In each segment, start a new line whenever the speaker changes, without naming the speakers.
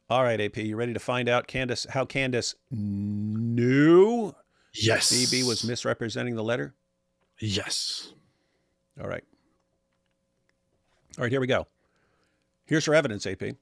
All right, AP, you ready to find out how Candace knew BB was
Yes.
misrepresenting the letter?
Yes.
All right. All right, here we go. Here's her evidence, AP.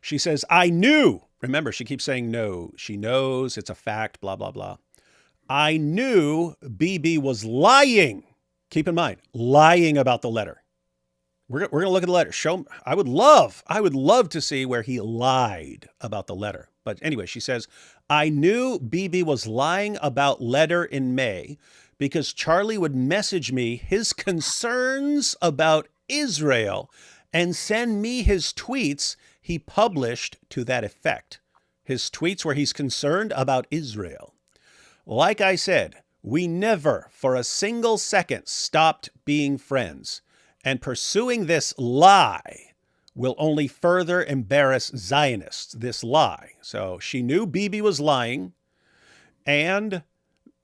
She says, I knew. Remember, she keeps saying no. She knows it's a fact, blah, blah, blah. I knew BB was lying. Keep in mind, lying about the letter. We're going to look at the letter. I would love to see where he lied about the letter. But anyway, she says, I knew BB was lying about letter in May because Charlie would message me his concerns about Israel and send me his tweets he published to that effect. His tweets where he's concerned about Israel. Like I said, we never for a single second stopped being friends. And pursuing this lie will only further embarrass Zionists, this lie. So she knew BB was lying, and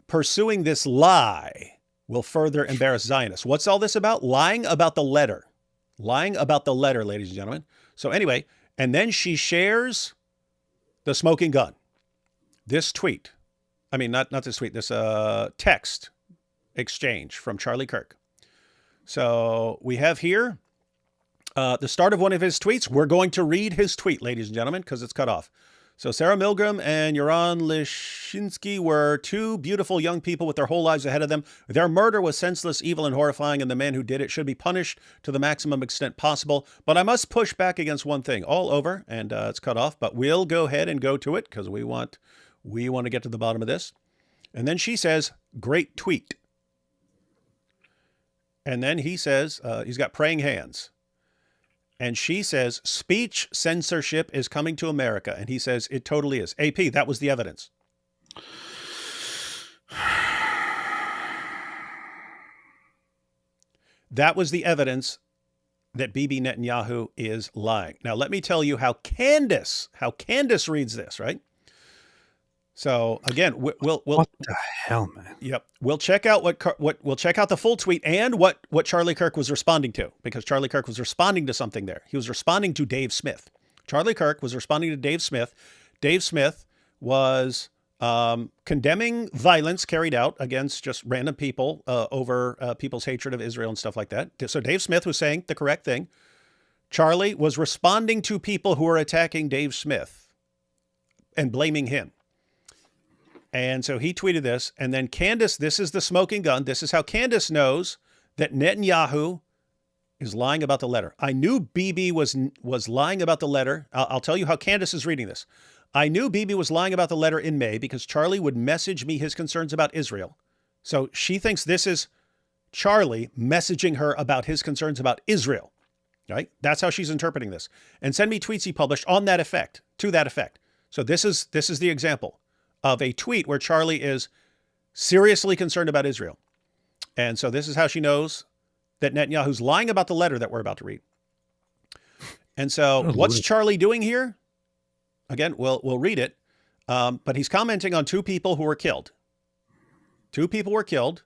pursuing this lie will further embarrass Zionists. What's all this about? Lying about the letter. Lying about the letter, ladies and gentlemen. So anyway, and then she shares the smoking gun. This tweet. I mean, not this tweet, this text exchange from Charlie Kirk. So we have here the start of one of his tweets. We're going to read his tweet, ladies and gentlemen, because it's cut off. So Sarah Milgram and Yoran Lishinsky were two beautiful young people with their whole lives ahead of them. Their murder was senseless, evil, and horrifying, and the man who did it should be punished to the maximum extent possible. But I must push back against one thing. All over, and it's cut off, but we'll go ahead and go to it because we want to get to the bottom of this. And then she says, great tweet. And then he says, he's got praying hands. And she says, speech censorship is coming to America. And he says, it totally is. AP, that was the evidence. That was the evidence that Bibi Netanyahu is lying. Now, let me tell you how Candace reads this, right? So again, we'll
what the hell, man?
Yep, we'll check out we'll check out the full tweet and what Charlie Kirk was responding to, because Charlie Kirk was responding to something there. He was responding to Dave Smith. Charlie Kirk was responding to Dave Smith. Dave Smith was condemning violence carried out against just random people over people's hatred of Israel and stuff like that. So Dave Smith was saying the correct thing. Charlie was responding to people who were attacking Dave Smith and blaming him. And so he tweeted this, and then Candace, this is the smoking gun. This is how Candace knows that Netanyahu is lying about the letter. I knew BB was lying about the letter. I'll tell you how Candace is reading this. I knew BB was lying about the letter in May because Charlie would message me his concerns about Israel. So she thinks this is Charlie messaging her about his concerns about Israel, right? That's how she's interpreting this. And send me tweets he published on that effect, to that effect. So this is the example of a tweet where Charlie is seriously concerned about Israel. And so this is how she knows that Netanyahu's lying about the letter that we're about to read. And so what's Charlie doing here? Again, we'll read it. But he's commenting on two people who were killed. Two people were killed.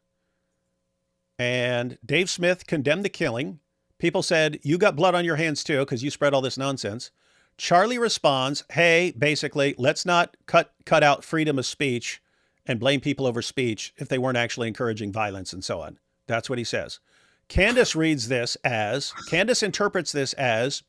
And Dave Smith condemned the killing. People said, you got blood on your hands too, because you spread all this nonsense. Charlie responds, hey, basically, let's not cut out freedom of speech and blame people over speech if they weren't actually encouraging violence and so on. That's what he says. Candace interprets this as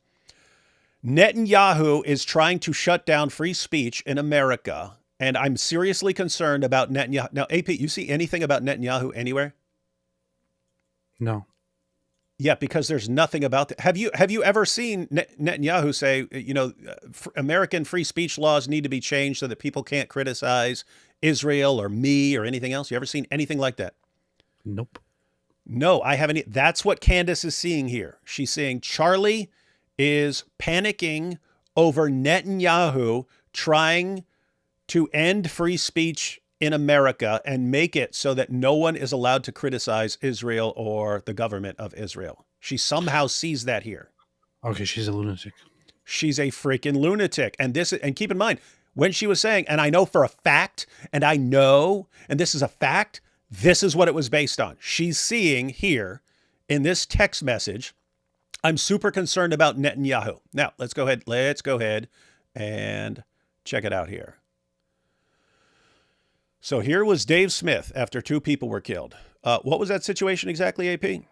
Netanyahu is trying to shut down free speech in America, and I'm seriously concerned about Netanyahu. Now, AP, you see anything about Netanyahu anywhere?
No.
Yeah, because there's nothing about that. Have you ever seen Netanyahu say, American free speech laws need to be changed so that people can't criticize Israel or me or anything else? You ever seen anything like that?
Nope.
No, I haven't. That's what Candace is seeing here. She's saying Charlie is panicking over Netanyahu trying to end free speech in America and make it so that no one is allowed to criticize Israel or the government of Israel. She somehow sees that here.
Okay, she's a lunatic.
She's a freaking lunatic. And keep in mind, when she was saying, and I know for a fact, and this is a fact, this is what it was based on. She's seeing here in this text message, I'm super concerned about Netanyahu. Now, let's go ahead And check it out here. So here was Dave Smith after 2 people were killed. What was that situation exactly, AP?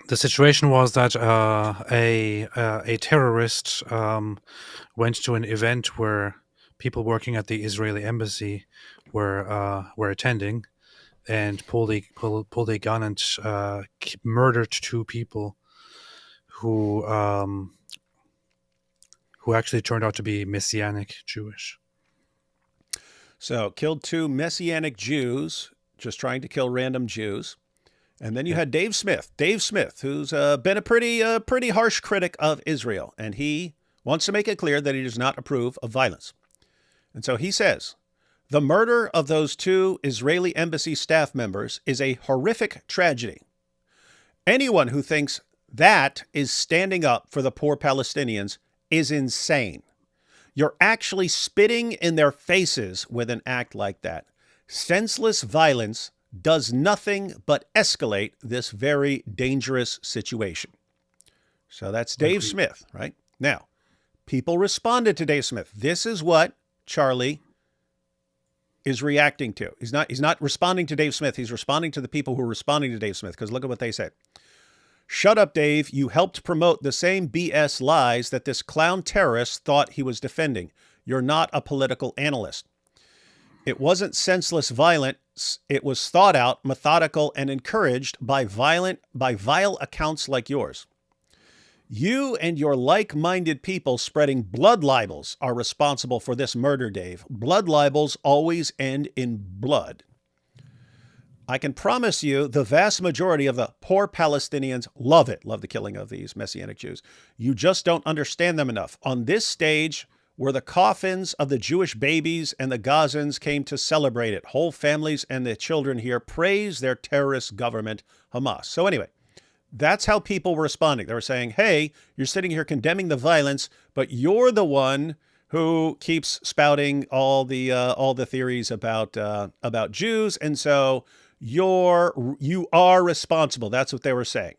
The situation was that a terrorist went to an event where people working at the Israeli embassy were attending, and pulled a gun and murdered 2 people who actually turned out to be Messianic Jewish.
So killed 2 Messianic Jews, just trying to kill random Jews. And then you had Dave Smith, who's been a pretty harsh critic of Israel. And he wants to make it clear that he does not approve of violence. And so he says, the murder of those 2 Israeli embassy staff members is a horrific tragedy. Anyone who thinks that is standing up for the poor Palestinians is insane. You're actually spitting in their faces with an act like that. Senseless violence does nothing but escalate this very dangerous situation. So that's Dave Smith, right? Now, people responded to Dave Smith. This is what Charlie is reacting to. He's not responding to Dave Smith. He's responding to the people who are responding to Dave Smith, because look at what they said. Shut up, Dave. You helped promote the same BS lies that this clown terrorist thought he was defending. You're not a political analyst. It wasn't senseless violence. It was thought out, methodical, and encouraged by vile accounts like yours. You and your like-minded people spreading blood libels are responsible for this murder, Dave. Blood libels always end in blood. I can promise you the vast majority of the poor Palestinians love it, love the killing of these Messianic Jews. You just don't understand them enough. On this stage, where the coffins of the Jewish babies and the Gazans came to celebrate it, whole families and the children here praise their terrorist government, Hamas. So anyway, that's how people were responding. They were saying, hey, you're sitting here condemning the violence, but you're the one who keeps spouting all the theories about Jews, and so you are responsible. That's what they were saying.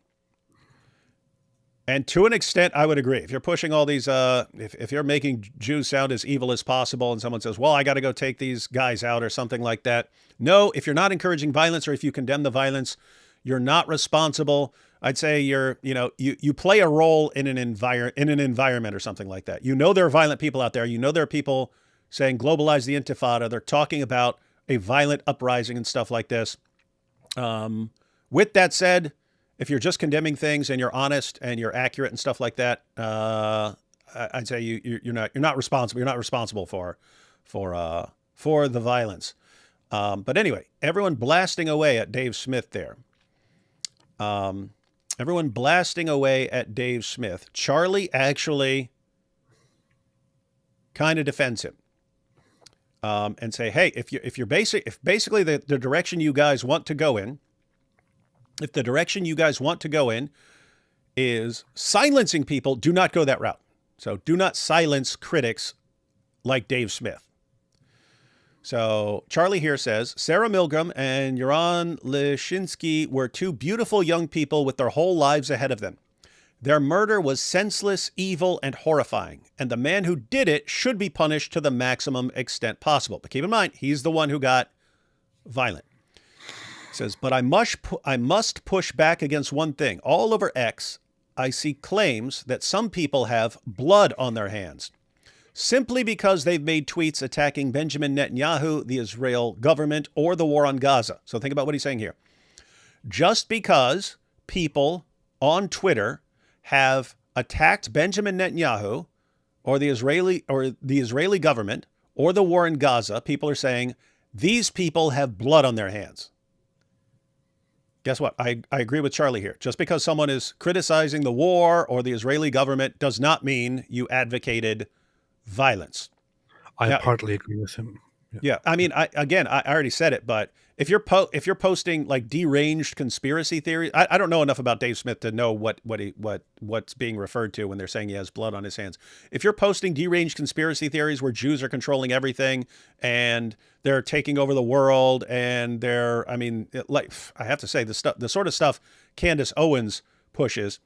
And to an extent, I would agree. If you're pushing all these, if you're making Jews sound as evil as possible, and someone says, well, I got to go take these guys out or something like that. No, if you're not encouraging violence, or if you condemn the violence, you're not responsible. I'd say you play a role in an environment or something like that. You know there are violent people out there. You know there are people saying globalize the Intifada. They're talking about a violent uprising and stuff like this. With that said, if you're just condemning things and you're honest and you're accurate and stuff like that, I'd say you're not responsible. You're not responsible for the violence. But anyway, everyone blasting away at Dave Smith there. Everyone blasting away at Dave Smith. Charlie actually kind of defends him. And say, hey, if basically the direction you guys want to go in, if the direction you guys want to go in is silencing people, do not go that route. So do not silence critics like Dave Smith. So Charlie here says, Sarah Milgram and Yaron Leshinsky were 2 beautiful young people with their whole lives ahead of them. Their murder was senseless, evil, and horrifying, and the man who did it should be punished to the maximum extent possible. But keep in mind, he's the one who got violent. He says, but I must push back against one thing. All over X, I see claims that some people have blood on their hands, simply because they've made tweets attacking Benjamin Netanyahu, the Israel government, or the war on Gaza. So think about what he's saying here. Just because people on Twitter have attacked Benjamin Netanyahu or the Israeli government or the war in Gaza, people are saying these people have blood on their hands. Guess what? I agree with Charlie here. Just because someone is criticizing the war or the Israeli government does not mean you advocated violence.
I partly agree with him.
Yeah. I mean, I already said it, but if you're posting like deranged conspiracy theories, I don't know enough about Dave Smith to know what's being referred to when they're saying he has blood on his hands. If you're posting deranged conspiracy theories where Jews are controlling everything and they're taking over the world and I have to say the sort of stuff Candace Owens pushes,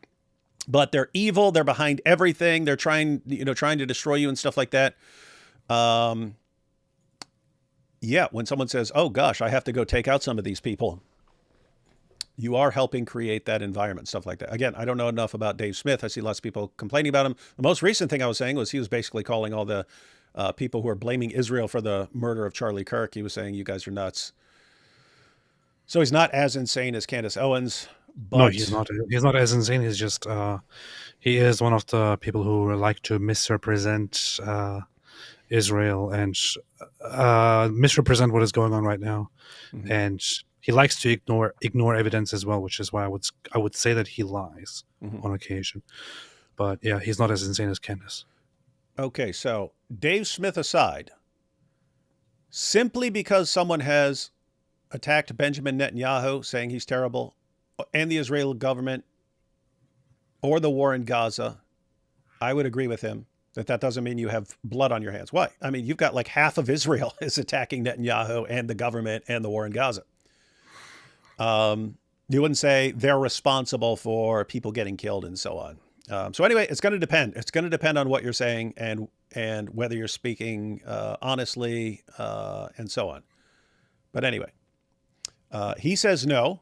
but they're evil. They're behind everything. They're trying to destroy you and stuff like that. Yeah, when someone says, oh gosh, I have to go take out some of these people, you are helping create that environment, stuff like that. Again, I don't know enough about Dave Smith. I see lots of people complaining about him. The most recent thing I was saying was he was basically calling all the people who are blaming Israel for the murder of Charlie Kirk. He was saying, you guys are nuts. So he's not as insane as Candace Owens, but
No, he's not. He's not as insane. He's just he is one of the people who like to misrepresent Israel and misrepresent what is going on right now, and he likes to ignore evidence as well, which is why I would say that he lies on occasion. But yeah, he's not as insane as Candace.
Okay, so Dave Smith aside, simply because someone has attacked Benjamin Netanyahu, saying he's terrible, and the Israeli government, or the war in Gaza, I would agree with him that doesn't mean you have blood on your hands. Why? I mean, you've got like half of Israel is attacking Netanyahu and the government and the war in Gaza. You wouldn't say they're responsible for people getting killed and so on. So anyway, it's going to depend. It's going to depend on what you're saying and whether you're speaking honestly and so on. But anyway, he says no,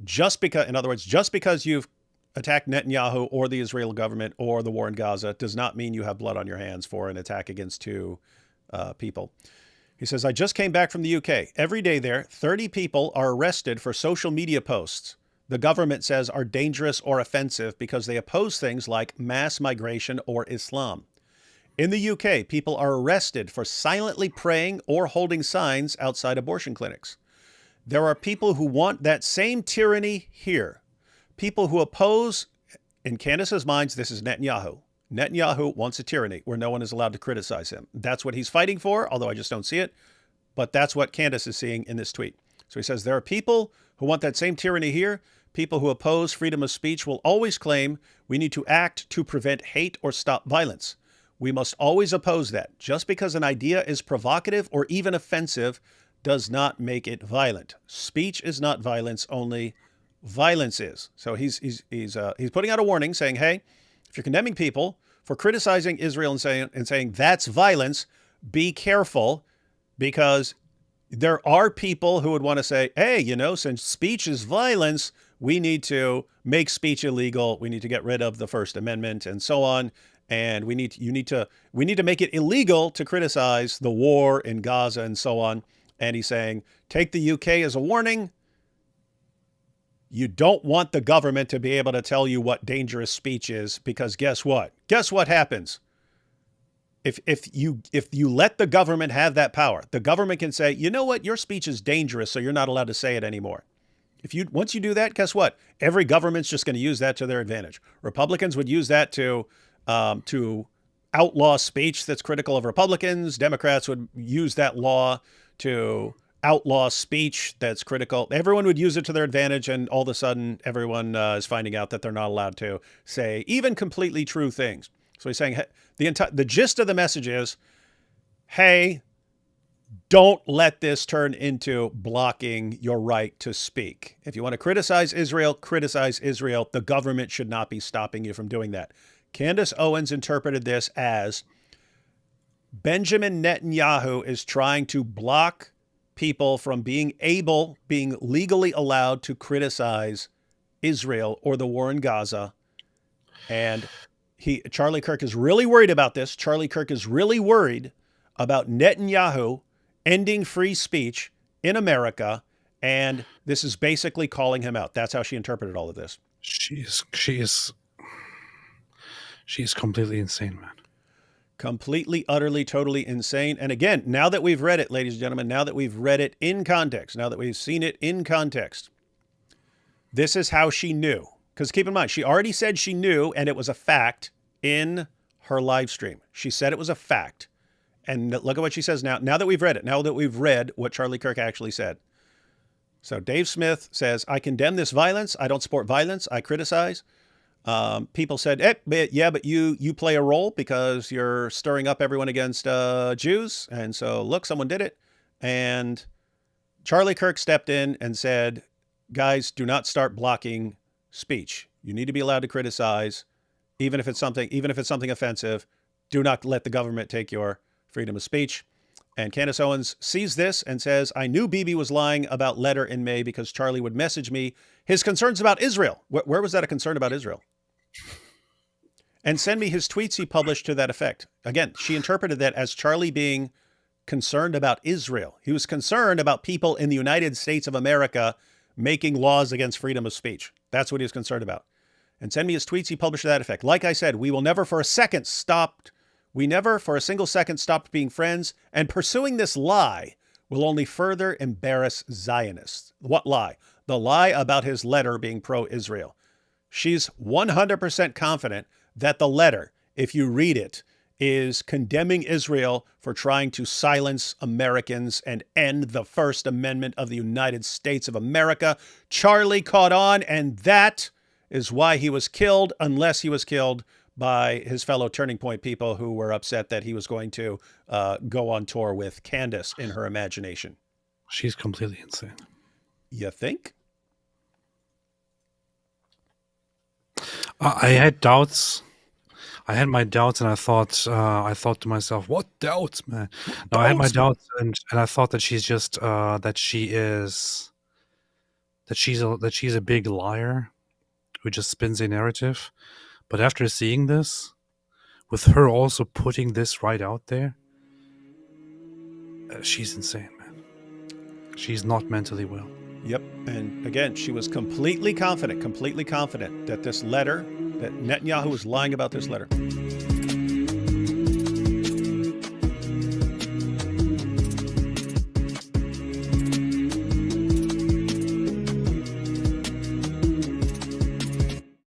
in other words, just because you've attacked Netanyahu or the Israeli government or the war in Gaza does not mean you have blood on your hands for an attack against two people. He says, I just came back from the UK. Every day there, 30 people are arrested for social media posts the government says are dangerous or offensive because they oppose things like mass migration or Islam. In the UK, people are arrested for silently praying or holding signs outside abortion clinics. There are people who want that same tyranny here. People who oppose, in Candace's minds, this is Netanyahu. Netanyahu wants a tyranny where no one is allowed to criticize him. That's what he's fighting for, although I just don't see it. But that's what Candace is seeing in this tweet. So he says, there are people who want that same tyranny here. People who oppose freedom of speech will always claim we need to act to prevent hate or stop violence. We must always oppose that. Just because an idea is provocative or even offensive does not make it violent. Speech is not violence, only violence is. So he's putting out a warning saying, hey, if you're condemning people for criticizing Israel and saying that's violence, be careful, because there are people who would want to say, hey, since speech is violence, we need to make speech illegal. We need to get rid of the First Amendment and so on. And we need to make it illegal to criticize the war in Gaza and so on. And he's saying, take the UK as a warning. You don't want the government to be able to tell you what dangerous speech is, because guess what? Guess what happens? If you let the government have that power, the government can say, you know what, your speech is dangerous, so you're not allowed to say it anymore. Once you do that, guess what? Every government's just going to use that to their advantage. Republicans would use that to outlaw speech that's critical of Republicans. Democrats would use that law to outlaw speech that's critical. Everyone would use it to their advantage, and all of a sudden, everyone is finding out that they're not allowed to say even completely true things. So he's saying the gist of the message is, hey, don't let this turn into blocking your right to speak. If you want to criticize Israel, criticize Israel. The government should not be stopping you from doing that. Candace Owens interpreted this as Benjamin Netanyahu is trying to block people from being legally allowed to criticize Israel or the war in Gaza. And Charlie Kirk is really worried about this. Charlie Kirk is really worried about Netanyahu ending free speech in America. And this is basically calling him out. That's how she interpreted all of this.
She is completely insane, man.
Completely, utterly, totally insane. And again, now that we've read it, ladies and gentlemen, now that we've read it in context, now that we've seen it in context, this is how she knew. Because keep in mind, she already said she knew, and it was a fact in her live stream. She said it was a fact. And look at what she says now. Now that we've read it, now that we've read what Charlie Kirk actually said. So Dave Smith says, I condemn this violence. I don't support violence. I criticize. People said, but you play a role because you're stirring up everyone against Jews. And so, look, someone did it. And Charlie Kirk stepped in and said, guys, do not start blocking speech. You need to be allowed to criticize. even if it's something offensive. Do not let the government take your freedom of speech. And Candace Owens sees this and says, I knew Bibi was lying about letter in May because Charlie would message me his concerns about Israel. Where was that a concern about Israel? And send me his tweets he published to that effect. Again, she interpreted that as Charlie being concerned about Israel. He was concerned about people in the United States of America making laws against freedom of speech. That's what he was concerned about. And send me his tweets he published to that effect. Like I said, we never for a single second stopped being friends, and pursuing this lie will only further embarrass Zionists. What lie? The lie about his letter being pro-Israel. She's 100% confident that the letter, if you read it, is condemning Israel for trying to silence Americans and end the First Amendment of the United States of America. Charlie caught on, and that is why he was killed, unless he was killed by his fellow Turning Point people who were upset that he was going to go on tour with Candace in her imagination.
She's completely insane.
You think?
I had doubts. I had my doubts, and I thought to myself, "What doubts, man?" No, I had my doubts, and I thought that she's just that she's a big liar who just spins a narrative. But after seeing this, with her also putting this right out there, she's insane, man. She's not mentally well.
Yep. And again, she was completely confident that this letter, that Netanyahu was lying about this letter.